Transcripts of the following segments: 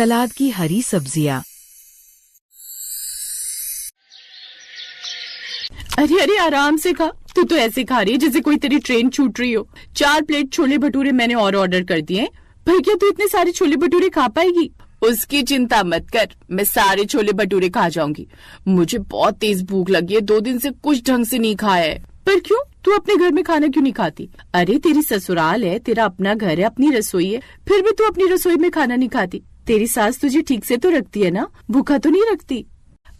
सलाद की हरी सब्जियां। अरे अरे आराम से खा। तू तो ऐसे खा रही है जैसे कोई तेरी ट्रेन छूट रही हो। 4 प्लेट छोले भटूरे मैंने और ऑर्डर कर दिए हैं। पर क्या तू इतने सारे छोले भटूरे खा पाएगी? उसकी चिंता मत कर, मैं सारे छोले भटूरे खा जाऊंगी। मुझे बहुत तेज भूख लगी है, 2 दिन से कुछ ढंग से नहीं खाया है। पर क्यों? तू अपने घर में खाना क्यों नहीं खाती? अरे तेरी ससुराल है, तेरा अपना घर है, अपनी रसोई है, फिर भी तू अपनी रसोई में खाना नहीं खाती। तेरी सास तुझे ठीक से तो रखती है ना, भूखा तो नहीं रखती?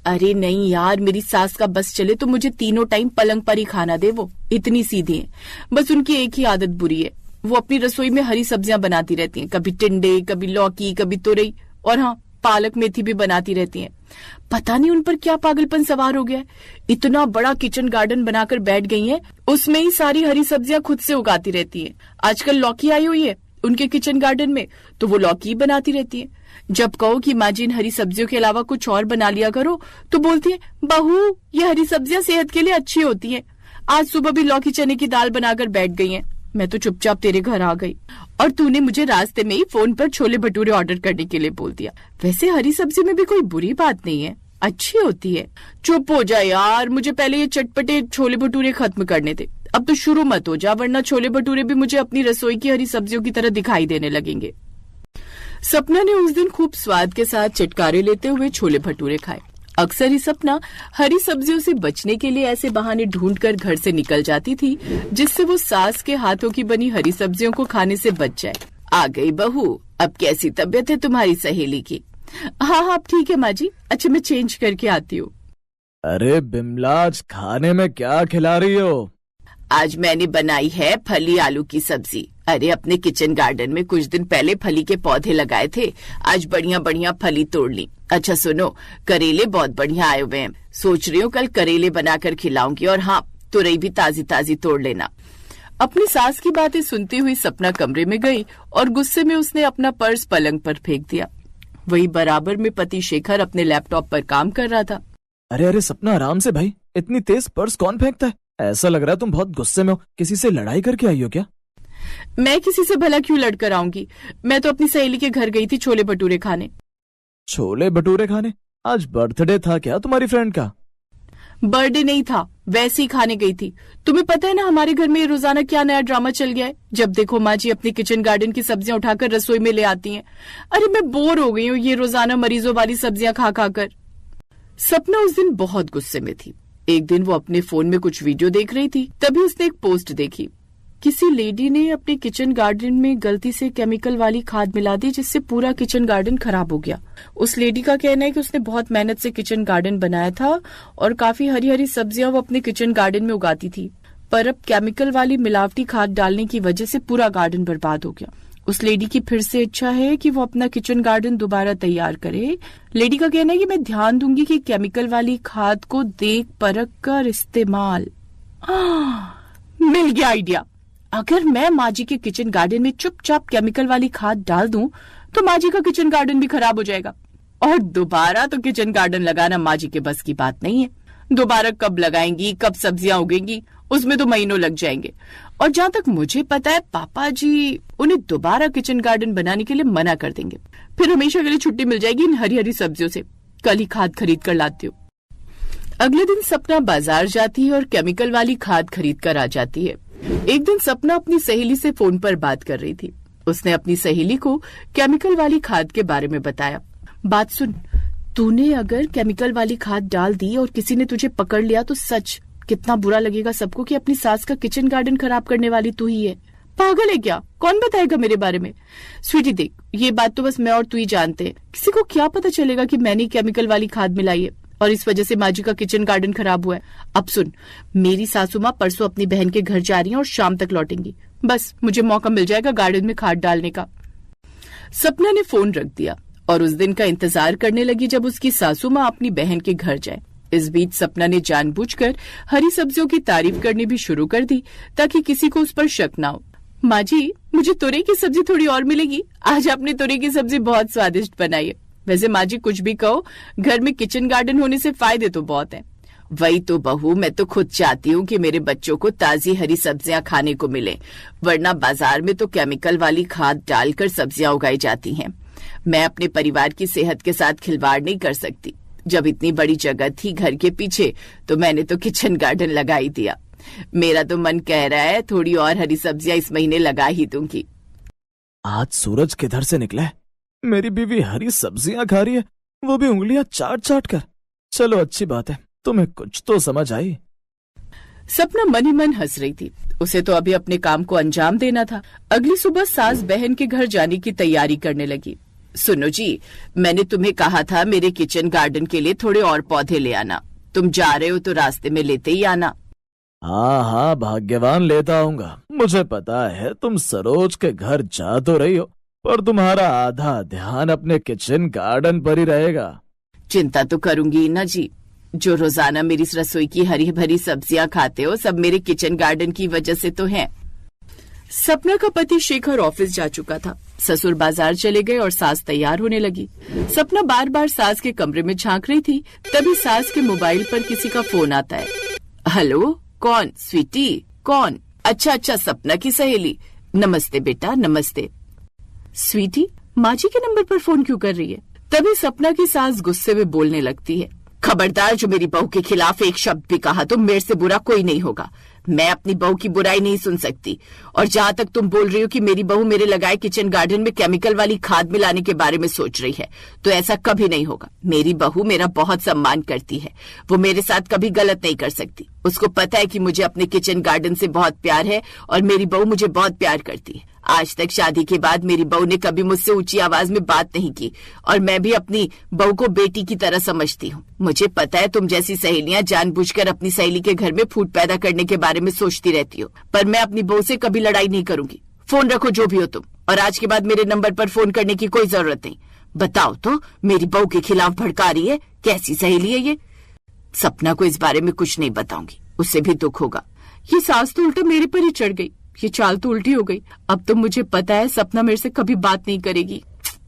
अरे नहीं यार, मेरी सास का बस चले तो मुझे तीनों टाइम पलंग पर ही खाना दे। वो इतनी सीधी है। बस उनकी एक ही आदत बुरी है, वो अपनी रसोई में हरी सब्जियां बनाती रहती हैं। कभी टिंडे, कभी लौकी, कभी तुरई, और हाँ, पालक मेथी भी बनाती रहती हैं। पता नहीं उन पर क्या पागलपन सवार हो गया है। इतना बड़ा किचन गार्डन बनाकर बैठ गई हैं, उसमें ही सारी हरी सब्जियां खुद से उगाती रहती हैं। आजकल लौकी आई हुई है उनके किचन गार्डन में, तो वो लौकी बनाती रहती है। जब कहो कि माँ जी इन हरी सब्जियों के अलावा कुछ और बना लिया करो, तो बोलती है बहू ये हरी सब्जियां सेहत के लिए अच्छी होती हैं। आज सुबह भी लौकी चने की दाल बनाकर बैठ गई हैं। मैं तो चुपचाप तेरे घर आ गई और तूने मुझे रास्ते में ही फोन पर छोले भटूरे ऑर्डर करने के लिए बोल दिया। वैसे हरी सब्जी में भी कोई बुरी बात नहीं है, अच्छी होती है। चुप हो जा यार, मुझे पहले ये चटपटे छोले भटूरे खत्म करने दे। अब तो शुरू मत हो जा, वरना छोले भटूरे भी मुझे अपनी रसोई की हरी सब्जियों की तरह दिखाई देने लगेंगे। सपना ने उस दिन खूब स्वाद के साथ चटकारे लेते हुए छोले भटूरे खाए। अक्सर ही सपना हरी सब्जियों से बचने के लिए ऐसे बहाने ढूंढकर घर से निकल जाती थी जिससे वो सास के हाथों की बनी हरी सब्जियों को खाने से बच जाए। आ गई बहू, अब कैसी तबीयत है तुम्हारी सहेली की? हाँ हाँ, अब ठीक है माँ जी। अच्छा मैं चेंज करके आती हूँ। अरे बिमला, आज खाने में क्या खिला रही हो? आज मैंने बनाई है फली आलू की सब्जी। अरे अपने किचन गार्डन में कुछ दिन पहले फली के पौधे लगाए थे, आज बढ़िया बढ़िया फली तोड़ ली। अच्छा सुनो, करेले बहुत बढ़िया आए हुए हैं, सोच रही हूँ कल करेले बनाकर खिलाऊंगी। और हाँ, तुरई भी ताजी ताजी तोड़ लेना। अपनी सास की बातें सुनती हुई सपना कमरे में गई और गुस्से में उसने अपना पर्स पलंग पर फेंक दिया। वही बराबर में पति शेखर अपने लैपटॉप पर काम कर रहा था। अरे अरे सपना, आराम से भाई, इतनी तेज पर्स कौन फेंकता है? ऐसा लग रहा है तुम बहुत गुस्से में हो, किसी से लड़ाई करके आई हो क्या? मैं किसी से भला क्यों लड़कर आऊंगी? मैं तो अपनी सहेली के घर गई थी छोले भटूरे खाने। छोले भटूरे खाने? आज बर्थडे था क्या तुम्हारी फ्रेंड का? बर्थडे नहीं था, वैसे ही खाने गई थी। तुम्हें पता है ना हमारे घर में रोजाना क्या नया ड्रामा चल गया है। जब देखो माँ जी अपनी किचन गार्डन की सब्जियां उठाकर रसोई में ले आती हैं। अरे मैं बोर हो गई हूँ ये रोजाना मरीजों वाली सब्जियां खा खा कर। सपना उस दिन बहुत गुस्से में थी। एक दिन वो अपने फोन में कुछ वीडियो देख रही थी, तभी उसने एक पोस्ट देखी। किसी लेडी ने अपने किचन गार्डन में गलती से केमिकल वाली खाद मिला दी, जिससे पूरा किचन गार्डन खराब हो गया। उस लेडी का कहना है कि उसने बहुत मेहनत से किचन गार्डन बनाया था और काफी हरी हरी सब्जियां वो अपने किचन गार्डन में उगाती थी, पर अब केमिकल वाली मिलावटी खाद डालने की वजह से पूरा गार्डन बर्बाद हो गया। उस लेडी की फिर से इच्छा है कि वो अपना किचन गार्डन दोबारा तैयार करे। लेडी का कहना है कि मैं ध्यान दूंगी कि केमिकल वाली खाद को देख परख कर इस्तेमाल। मिल गया आइडिया। अगर मैं माँ जी के किचन गार्डन में चुपचाप केमिकल वाली खाद डाल दूं, तो माँ जी का किचन गार्डन भी खराब हो जाएगा। और दोबारा तो किचन गार्डन लगाना माँ जी के बस की बात नहीं है। दोबारा कब लगाएंगी, कब सब्जियां उगेंगी, उसमें तो महीनों लग जाएंगे। और जहाँ तक मुझे पता है, पापा जी उन्हें दोबारा किचन गार्डन बनाने के लिए मना कर देंगे। फिर हमेशा के लिए छुट्टी मिल जाएगी इन हरी हरी सब्जियों से। कल ही खाद खरीद कर लाती हूँ। अगले दिन सपना बाजार जाती है और केमिकल वाली खाद खरीद कर आ जाती है। एक दिन सपना अपनी सहेली से फोन पर बात कर रही थी। उसने अपनी सहेली को केमिकल वाली खाद के बारे में बताया। बात सुन, तूने अगर केमिकल वाली खाद डाल दी और किसी ने तुझे पकड़ लिया तो सच कितना बुरा लगेगा सबको कि अपनी सास का किचन गार्डन खराब करने वाली तू ही है। पागल है क्या? कौन बताएगा मेरे बारे में? स्वीटी देख, ये बात तो बस मैं और तू ही जानते हैं। किसी को क्या पता चलेगा कि मैंने केमिकल वाली खाद मिलाई है और इस वजह से माँ जी का किचन गार्डन खराब हुआ है। अब सुन, मेरी सासू माँ परसों अपनी बहन के घर जा रही हैं और शाम तक लौटेंगी। बस मुझे मौका मिल जाएगा गार्डन में खाद डालने का। सपना ने फोन रख दिया और उस दिन का इंतजार करने लगी जब उसकी सासू माँ अपनी बहन के घर जाए। इस बीच सपना ने जानबूझकर हरी सब्जियों की तारीफ करनी भी शुरू कर दी ताकि किसी को उस पर शक ना हो। माँ जी, मुझे तुरई की सब्जी थोड़ी और मिलेगी? आज आपने तुरई की सब्जी बहुत स्वादिष्ट बनाई है। वैसे माँ जी कुछ भी कहो, घर में किचन गार्डन होने से फायदे तो बहुत हैं। वही तो बहू, मैं तो खुद चाहती हूँ कि मेरे बच्चों को ताजी हरी सब्जियां खाने को मिले, वरना बाजार में तो केमिकल वाली खाद डालकर सब्जियां उगाई जाती हैं। मैं अपने परिवार की सेहत के साथ खिलवाड़ नहीं कर सकती। जब इतनी बड़ी जगह थी घर के पीछे तो मैंने तो किचन गार्डन लगा ही दिया। मेरा तो मन कह रहा है थोड़ी और हरी सब्जियां इस महीने लगा ही दूंगी। आज सूरज किधर से निकला है? मेरी बीवी हरी सब्जियां खा रही है, वो भी उंगलियां चाट चाट कर। चलो अच्छी बात है, तुम्हें कुछ तो समझ आई। सपना मन ही मन हंस रही थी। उसे तो अभी अपने काम को अंजाम देना था। अगली सुबह सास बहन के घर जाने की तैयारी करने लगी। सुनो जी, मैंने तुम्हें कहा था मेरे किचन गार्डन के लिए थोड़े और पौधे ले आना। तुम जा रहे हो तो रास्ते में लेते ही आना। हाँ हाँ, भाग्यवान लेता आऊंगा। मुझे पता है तुम सरोज के घर जा तो रही हो, पर तुम्हारा आधा ध्यान अपने किचन गार्डन पर ही रहेगा। चिंता तो करूंगी ना जी। जो रोजाना मेरी रसोई की हरी भरी सब्जियां खाते हो सब मेरे किचन गार्डन की वजह से तो है। सपना का पति शेखर ऑफिस जा चुका था। ससुर बाजार चले गए और सास तैयार होने लगी। सपना बार बार सास के कमरे में झांक रही थी, तभी सास के मोबाइल पर किसी का फोन आता है। हेलो, कौन? स्वीटी, कौन? अच्छा अच्छा, सपना की सहेली। नमस्ते बेटा, नमस्ते। स्वीटी, माँ जी के नंबर पर फोन क्यों कर रही है? तभी सपना की सास गुस्से में बोलने लगती है। खबरदार, जो मेरी बहू के खिलाफ एक शब्द भी कहा तो मेरे से बुरा कोई नहीं होगा। मैं अपनी बहू की बुराई नहीं सुन सकती। और जहाँ तक तुम बोल रही हो कि मेरी बहू मेरे लगाए किचन गार्डन में केमिकल वाली खाद मिलाने के बारे में सोच रही है, तो ऐसा कभी नहीं होगा। मेरी बहू मेरा बहुत सम्मान करती है, वो मेरे साथ कभी गलत नहीं कर सकती। उसको पता है कि मुझे अपने किचन गार्डन से बहुत प्यार है और मेरी बहू मुझे बहुत प्यार करती है। आज तक शादी के बाद मेरी बहू ने कभी मुझसे ऊंची आवाज में बात नहीं की और मैं भी अपनी बहू को बेटी की तरह समझती हूँ। मुझे पता है तुम जैसी सहेलियां जानबूझकर अपनी सहेली के घर में फूट पैदा करने के बारे में सोचती रहती हो, पर मैं अपनी बहू से कभी लड़ाई नहीं करूंगी। फोन रखो जो भी हो तुम, और आज के बाद मेरे नंबर पर फोन करने की कोई जरूरत नहीं। बताओ तो, मेरी बहू के खिलाफ भड़का रही है, कैसी सहेली है ये? सपना को इस बारे में कुछ नहीं बताऊंगी, उससे भी दुख होगा। ये सास तो उल्टा मेरे पर ही चढ़ गई, ये चाल तो उल्टी हो गई। अब तो मुझे पता है सपना मेरे से कभी बात नहीं करेगी।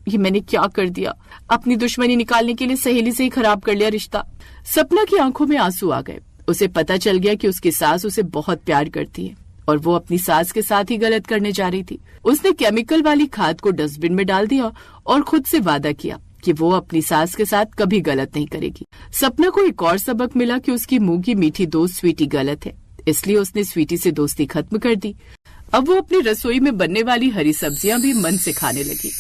ये मैंने क्या कर दिया? अपनी दुश्मनी निकालने के लिए सहेली से ही खराब कर लिया रिश्ता। सपना की आंखों में आंसू आ गए। उसे पता चल गया कि उसकी सास उसे बहुत प्यार करती है और वो अपनी सास के साथ ही गलत करने जा रही थी। उसने केमिकल वाली खाद को डस्टबिन में डाल दिया और खुद से वादा किया कि वो अपनी सास के साथ कभी गलत नहीं करेगी। सपना को एक और सबक मिला कि उसकी मुंह की मीठी दोस्त स्वीटी गलत है, इसलिए उसने स्वीटी से दोस्ती खत्म कर दी। अब वो अपनी रसोई में बनने वाली हरी सब्जियां भी मन से खाने लगी।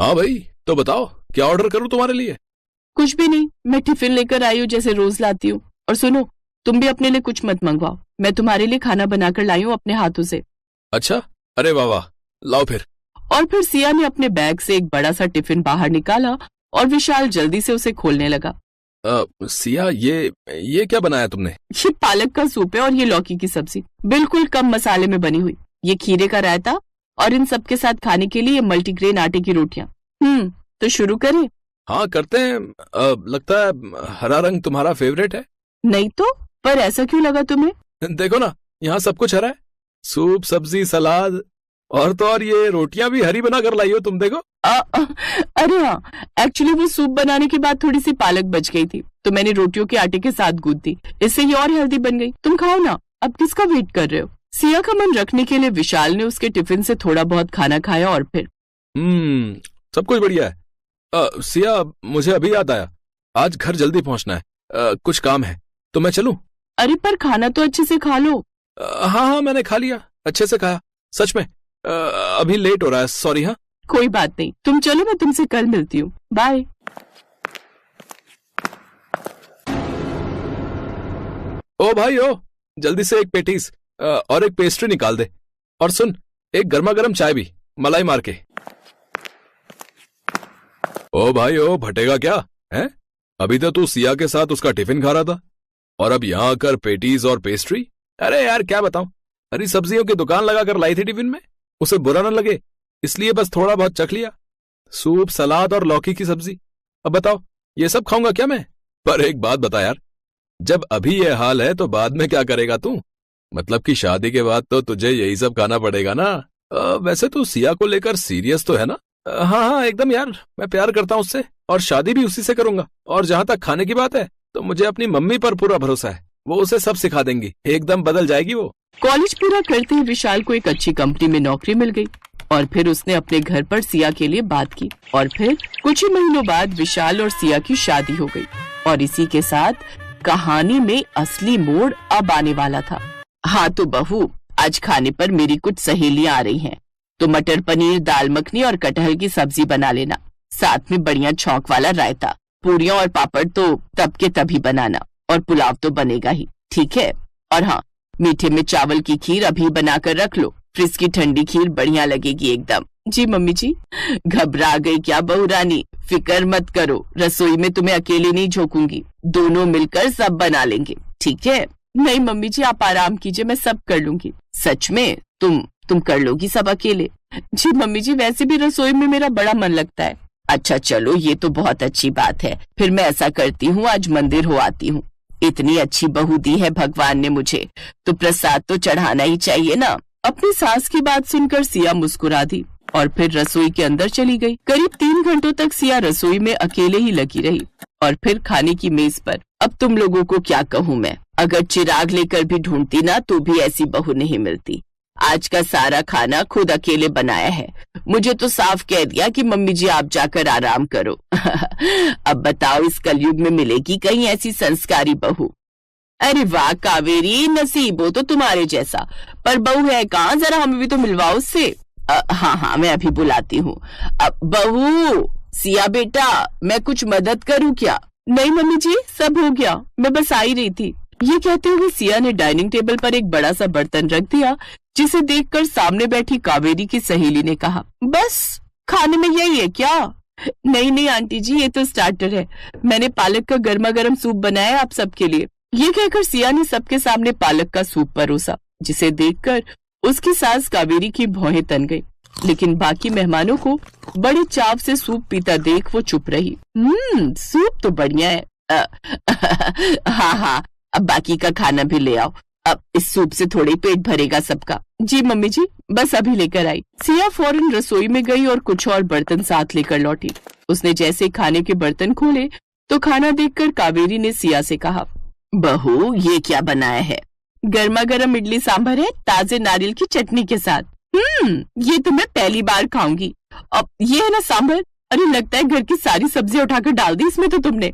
हाँ भाई, तो बताओ क्या ऑर्डर करूं तुम्हारे लिए? कुछ भी नहीं, मैं टिफिन लेकर आई हूँ जैसे रोज लाती हूँ। और सुनो, तुम भी अपने लिए कुछ मत मंगवाओ, मैं तुम्हारे लिए खाना बनाकर लाई हूँ अपने हाथों से। अच्छा, अरे वाह वाह, लाओ फिर। और फिर सिया ने अपने बैग से एक बड़ा सा टिफिन बाहर निकाला और विशाल जल्दी से उसे खोलने लगा। सिया, ये क्या बनाया तुमने? ये पालक का सूप है और ये लौकी की सब्जी, बिल्कुल कम मसाले में बनी हुई। ये खीरे का रायता और इन सब के साथ खाने के लिए ये मल्टीग्रेन आटे की रोटियां। तो शुरू करें? हाँ करते हैं। लगता है हरा रंग तुम्हारा फेवरेट है। नहीं तो, पर ऐसा क्यों लगा तुम्हें? देखो ना, यहाँ सब कुछ हरा है। सूप, सब्जी, सलाद और तो और ये रोटियां भी हरी बना कर लाई हो तुम, देखो। अरे हाँ, एक्चुअली वो सूप बनाने के बाद थोड़ी सी पालक बच गई थी तो मैंने रोटियों के आटे के साथ गूंथ दी, इससे ये और हेल्दी बन गई। तुम खाओ ना, अब किसका वेट कर रहे हो? सिया का मन रखने के लिए विशाल ने उसके टिफिन से थोड़ा बहुत खाना खाया और फिर सब कुछ बढ़िया है। सिया, मुझे अभी याद आया, आज घर जल्दी पहुंचना है। कुछ काम है, तो मैं चलूं? अरे पर खाना तो अच्छे से खा लो। हाँ, मैंने खा लिया, अच्छे से खाया, सच में। अभी लेट हो रहा है, सॉरी। हाँ कोई बात नहीं, तुम चलो, मैं तुमसे कल मिलती हूँ, बाय। ओ भाई ओ, जल्दी से एक पेटीज और एक पेस्ट्री निकाल दे। और सुन, एक गर्मा गर्म चाय भी, मलाई मार के। ओ भाई ओ, भटेगा क्या है? अभी तो तू सिया के साथ उसका टिफिन खा रहा था और अब यहाँ आकर पेटीज और पेस्ट्री। अरे यार क्या बताऊं, हरी सब्जियों की दुकान लगाकर लाई थी टिफिन में, उसे बुरा न लगे इसलिए बस थोड़ा बहुत चख लिया। सूप, सलाद और लौकी की सब्जी। अब बताओ ये सब खाऊंगा क्या मैं? पर एक बात बता यार, जब अभी ये हाल है तो बाद में क्या करेगा तू? मतलब कि शादी के बाद तो तुझे यही सब खाना पड़ेगा ना। वैसे तू सिया को लेकर सीरियस तो है ना? हाँ एकदम यार, मैं प्यार करता हूँ उससे और शादी भी उसी से करूंगा। और जहां तक खाने की बात है तो मुझे अपनी मम्मी पर पूरा भरोसा है, वो उसे सब सिखा देंगी, एकदम बदल जाएगी वो। कॉलेज पूरा करते ही विशाल को एक अच्छी कंपनी में नौकरी मिल गई और फिर उसने अपने घर पर सिया के लिए बात की और फिर कुछ ही महीनों बाद विशाल और सिया की शादी हो गई। और इसी के साथ कहानी में असली मोड़ अब आने वाला था। हाँ तो बहू, आज खाने पर मेरी कुछ सहेलियां आ रही हैं, तो मटर पनीर, दाल मखनी और कटहल की सब्जी बना लेना, साथ में बढ़िया छौंक वाला रायता, पूरियां और पापड़ तो तब के तभी बनाना, और पुलाव तो बनेगा ही, ठीक है? और हाँ, मीठे में चावल की खीर अभी बना कर रख लो, फ्रिज की ठंडी खीर बढ़िया लगेगी एकदम। जी मम्मी जी। घबरा गई क्या बहू रानी? फिक्र मत करो, रसोई में तुम्हें अकेले नहीं झोंकूंगी, दोनों मिलकर सब बना लेंगे, ठीक है? नहीं मम्मी जी, आप आराम कीजिए, मैं सब कर लूंगी। सच में? तुम कर लोगी सब अकेले? जी मम्मी जी, वैसे भी रसोई में मेरा बड़ा मन लगता है। अच्छा चलो, ये तो बहुत अच्छी बात है। फिर मैं ऐसा करती हूँ, आज मंदिर हो आती हूँ। इतनी अच्छी बहू दी है भगवान ने मुझे, तो प्रसाद तो चढ़ाना ही चाहिए ना। अपनी सास की बात सुनकर सिया मुस्कुरा दी और फिर रसोई के अंदर चली गई। करीब 3 घंटों तक सिया रसोई में अकेले ही लगी रही और फिर खाने की मेज पर, अब तुम लोगों को क्या कहूँ मैं, अगर चिराग लेकर भी ढूंढती ना तो भी ऐसी बहू नहीं मिलती। आज का सारा खाना खुद अकेले बनाया है। मुझे तो साफ कह दिया कि मम्मी जी आप जाकर आराम करो। अब बताओ, इस कलयुग में मिलेगी कहीं ऐसी संस्कारी बहू? अरे वाह कावेरी, नसीब हो तो तुम्हारे जैसा, पर बहू है कहाँ, जरा हमें भी तो मिलवाओ उससे। हाँ मैं अभी बुलाती हूँ। अब बहू, सिया बेटा, मैं कुछ मदद करूँ क्या? नहीं मम्मी जी, सब हो गया, मैं बस आ ही रही थी। ये कहते हुए सिया ने डाइनिंग टेबल पर एक बड़ा सा बर्तन रख दिया, जिसे देखकर सामने बैठी कावेरी की सहेली ने कहा, बस खाने में यही है क्या? नहीं आंटी जी, ये तो स्टार्टर है, मैंने पालक का गर्मा गर्म सूप बनाया है आप सबके लिए। ये कहकर सिया ने सबके सामने पालक का सूप परोसा, जिसे देखकर उसकी सास कावेरी की भौहें तन गई, लेकिन बाकी मेहमानों को बड़े चाव से सूप पीता देख वो चुप रही। सूप तो बढ़िया है। हाँ, अब बाकी का खाना भी ले आओ, अब इस सूप से थोड़ी पेट भरेगा सबका। जी मम्मी जी, बस अभी लेकर आई। सिया फौरन रसोई में गई और कुछ और बर्तन साथ लेकर लौटी। उसने जैसे खाने के बर्तन खोले तो खाना देखकर कावेरी ने सिया से कहा, बहू ये क्या बनाया है? गर्मा गर्म इडली सांभर है, ताजे नारियल की चटनी के साथ। ये तो मैं पहली बार खाऊंगी। अब ये है ना सांभर? अरे लगता है घर की सारी सब्जियां उठाकर डाल दी इसमें तो तुमने।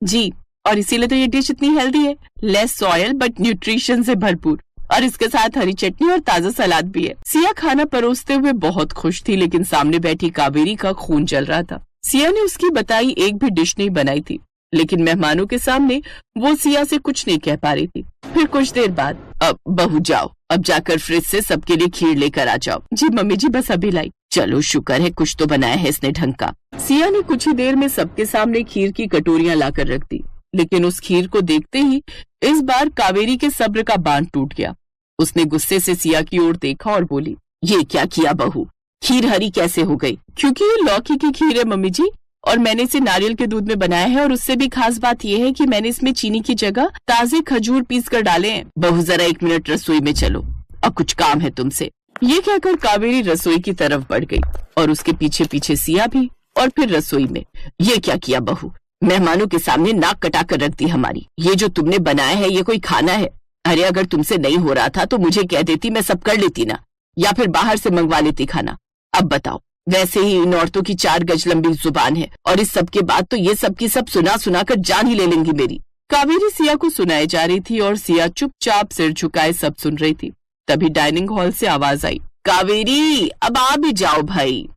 जी, और इसीलिए तो ये डिश इतनी हेल्दी है, लेस ऑयल बट न्यूट्रिशन से भरपूर, और इसके साथ हरी चटनी और ताजा सलाद भी है। सिया खाना परोसते हुए बहुत खुश थी, लेकिन सामने बैठी कावेरी का खून जल रहा था। सिया ने उसकी बताई एक भी डिश नहीं बनाई थी, लेकिन मेहमानों के सामने वो सिया से कुछ नहीं कह पा रही थी। फिर कुछ देर बाद, अब बहू जाओ, अब जाकर फ्रिज से सबके लिए खीर लेकर आ जाओ। जी मम्मी जी, बस अभी लाई। चलो शुक्र है कुछ तो बनाया है इसने ढंग का। सिया ने कुछ ही देर में सबके सामने खीर की कटोरियां लाकर रख दी, लेकिन उस खीर को देखते ही इस बार कावेरी के सब्र का बांध टूट गया। उसने गुस्से से सिया की ओर देखा और बोली, ये क्या किया बहू? खीर हरी कैसे हो गई? क्योंकि ये लौकी की खीर है मम्मी जी, और मैंने इसे नारियल के दूध में बनाया है, और उससे भी खास बात यह है कि मैंने इसमें चीनी की जगह ताजे खजूर पीस कर डाले हैं। बहू जरा 1 मिनट रसोई में चलो, अब कुछ काम है तुमसे। ये कहकर कावेरी रसोई की तरफ बढ़ गई और उसके पीछे पीछे सिया भी, और फिर रसोई में। ये क्या किया बहू? मेहमानों के सामने नाक कटा कर रख दी हमारी। ये जो तुमने बनाया है ये कोई खाना है? अरे अगर तुमसे नहीं हो रहा था तो मुझे कह देती, मैं सब कर लेती ना, या फिर बाहर से मंगवा लेती खाना। अब बताओ, वैसे ही इन औरतों की 4 गज लंबी जुबान है, और इस सब के बाद तो ये सब की सब सुना कर जान ही ले लेंगी मेरी। कावेरी सिया को सुनाई जा रही थी और सिया चुपचाप सिर झुकाए सब सुन रही थी। तभी डाइनिंग हॉल से आवाज आई, कावेरी अब आ भी जाओ भाई।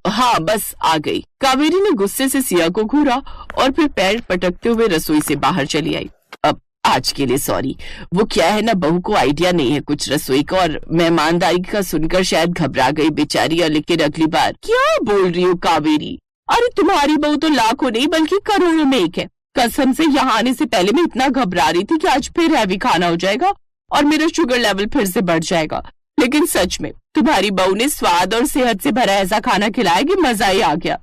हाँ बस आ गई। कावेरी ने गुस्से से सिया को घूरा और फिर पैर पटकते हुए रसोई से बाहर चली आई। अब आज के लिए सॉरी, वो क्या है ना, बहू को आइडिया नहीं है कुछ रसोई का, और मेहमानदारी का सुनकर शायद घबरा गई बेचारी। और लेकिन अगली बार। क्या बोल रही हो कावेरी? अरे तुम्हारी बहू तो लाखों नहीं बल्कि करोड़ों में एक है। कसम से यहाँ आने से पहले मैं इतना घबरा रही थी कि आज फिर हैवी खाना हो जाएगा और मेरा शुगर लेवल फिर से बढ़ जाएगा, लेकिन सच में तुम्हारी बहू ने स्वाद और सेहत से भरा ऐसा खाना खिलाया कि मजा ही आ गया।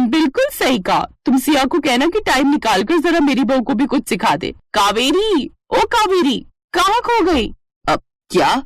बिल्कुल सही कहा। तुम सिया को कहना कि टाइम निकाल कर जरा मेरी बहू को भी कुछ सिखा दे। कावेरी, ओ कावेरी, कहाँ खो गई? क्या?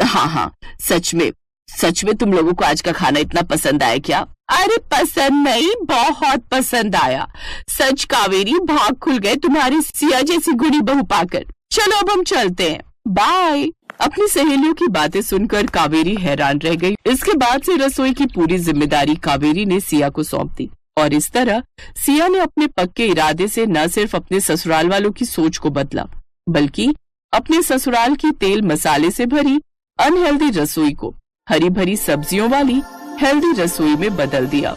हाँ, सच में तुम लोगों को आज का खाना इतना पसंद आया क्या? अरे पसंद नहीं, बहुत पसंद आया। सच कावेरी, भाग खुल गए तुम्हारी सिया जैसी गुणी बहू पाकर। चलो अब हम चलते हैं, बाय। अपनी सहेलियों की बातें सुनकर कावेरी हैरान रह गई। इसके बाद से रसोई की पूरी जिम्मेदारी कावेरी ने सिया को सौंप दी और इस तरह सिया ने अपने पक्के इरादे से न सिर्फ अपने ससुराल वालों की सोच को बदला, बल्कि अपने ससुराल की तेल मसाले से भरी अनहेल्दी रसोई को हरी भरी सब्जियों वाली हेल्दी रसोई में बदल दिया।